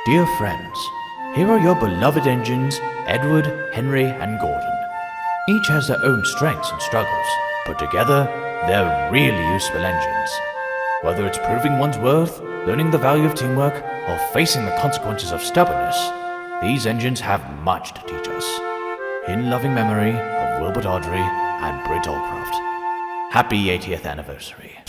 Dear friends, here are your beloved engines, Edward, Henry, and Gordon. Each has their own strengths and struggles, but together, they're really useful engines. Whether it's proving one's worth, learning the value of teamwork, or facing the consequences of stubbornness, these engines have much to teach us. In loving memory of Wilbert Audrey and Britt Allcroft. Happy 80th anniversary.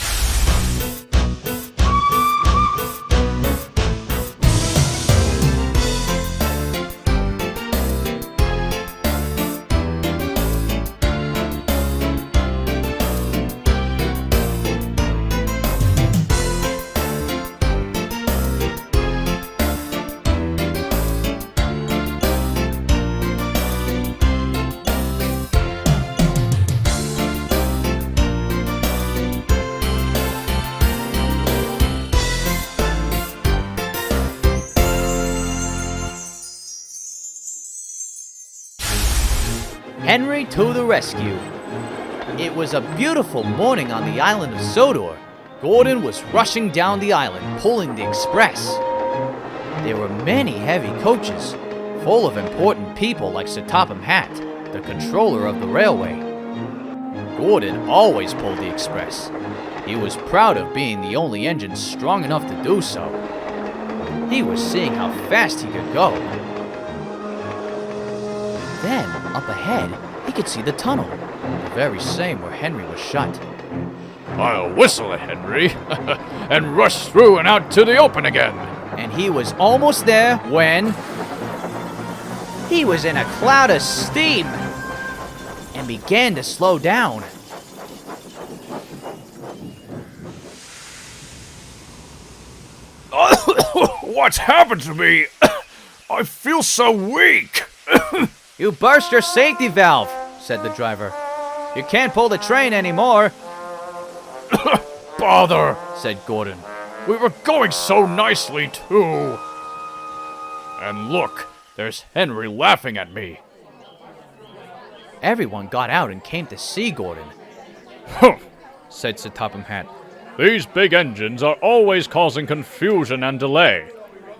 Henry to the rescue. It was a beautiful morning on the island of Sodor. Gordon was rushing down the island, pulling the express. There were many heavy coaches, full of important people like Sir Topham Hatt, the controller of the railway. Gordon always pulled the express. He was proud of being the only engine strong enough to do so. He was seeing how fast he could go. Then, up ahead, he could see the tunnel, the very same where Henry was shut. I'll whistle at Henry and rush through and out to the open again. And he was almost there when he was in a cloud of steam and began to slow down. What's happened to me? I feel so weak. You burst your safety valve, said the driver. You can't pull the train anymore. Bother, said Gordon. We were going so nicely, too. And look, there's Henry laughing at me. Everyone got out and came to see Gordon. Humph, said Sir Topham Hatt. These big engines are always causing confusion and delay.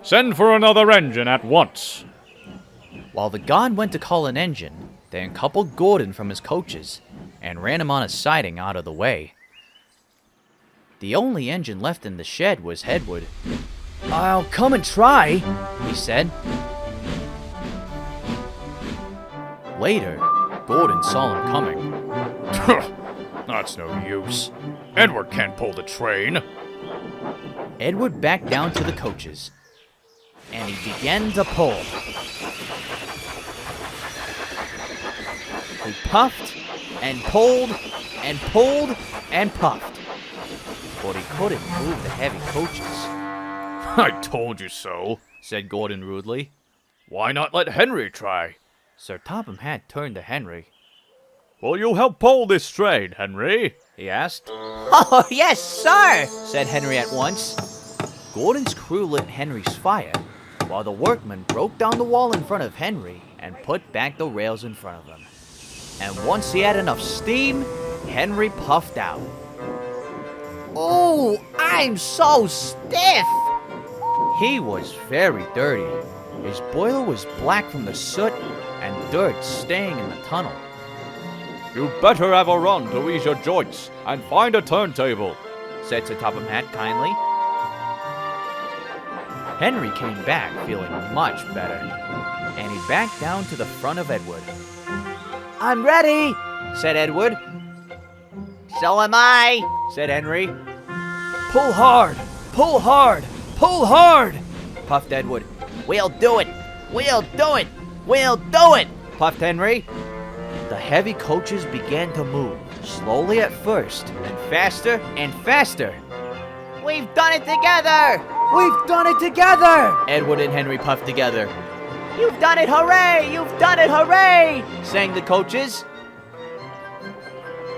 Send for another engine at once. While the god went to call an engine, they uncoupled Gordon from his coaches and ran him on a siding out of the way. The only engine left in the shed was Edward. "I'll come and try," he said. Later, Gordon saw him coming. That's no use. Edward can't pull the train. Edward backed down to the coaches, and he began to pull. He puffed and pulled and pulled and puffed, but he couldn't move the heavy coaches. I told you so, said Gordon rudely. Why not let Henry try? Sir Topham Hatt turned to Henry. Will you help pull this train, Henry? He asked. "Oh, yes, sir," said Henry at once. Gordon's crew lit Henry's fire, while the workmen broke down the wall in front of Henry and put back the rails in front of him. And once he had enough steam, Henry puffed out. "Oh, I'm so stiff!" He was very dirty. His boiler was black from the soot and dirt staying in the tunnel. You better have a run to ease your joints and find a turntable, said Sir Topham Hatt kindly. Henry came back feeling much better, and he backed down to the front of Edward. "I'm ready," said Edward. "So am I," said Henry. "Pull hard, pull hard, pull hard," puffed Edward. "We'll do it, we'll do it, we'll do it," puffed Henry. The heavy coaches began to move, slowly at first, and faster and faster. "We've done it together! We've done it together!" Edward and Henry puffed together. "You've done it, hooray! You've done it, hooray!" sang the coaches.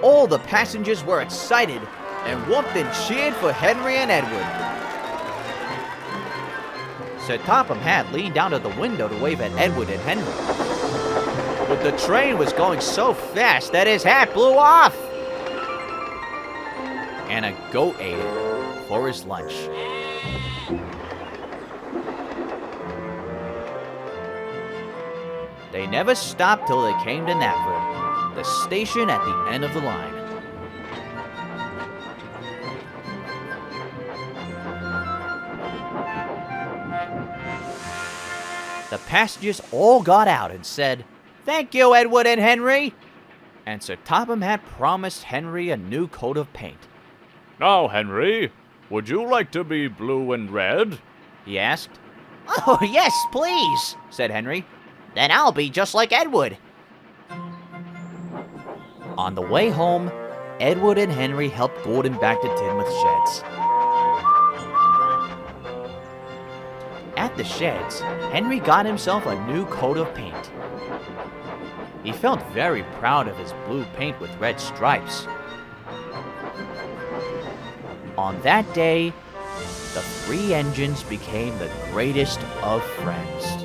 All the passengers were excited and whooped and cheered for Henry and Edward. Sir Topham Hatt leaned out of the window to wave at Edward and Henry. But the train was going so fast that his hat blew off. And a goat ate it for his lunch. They never stopped till they came to Knapford, the station at the end of the line. The passengers all got out and said, "Thank you, Edward and Henry." And Sir Topham had promised Henry a new coat of paint. Now, Henry, would you like to be blue and red? He asked. "Oh, yes, please," said Henry. "Then I'll be just like Edward." On the way home, Edward and Henry helped Gordon back to Tidmouth Sheds. At the sheds, Henry got himself a new coat of paint. He felt very proud of his blue paint with red stripes. On that day, the three engines became the greatest of friends.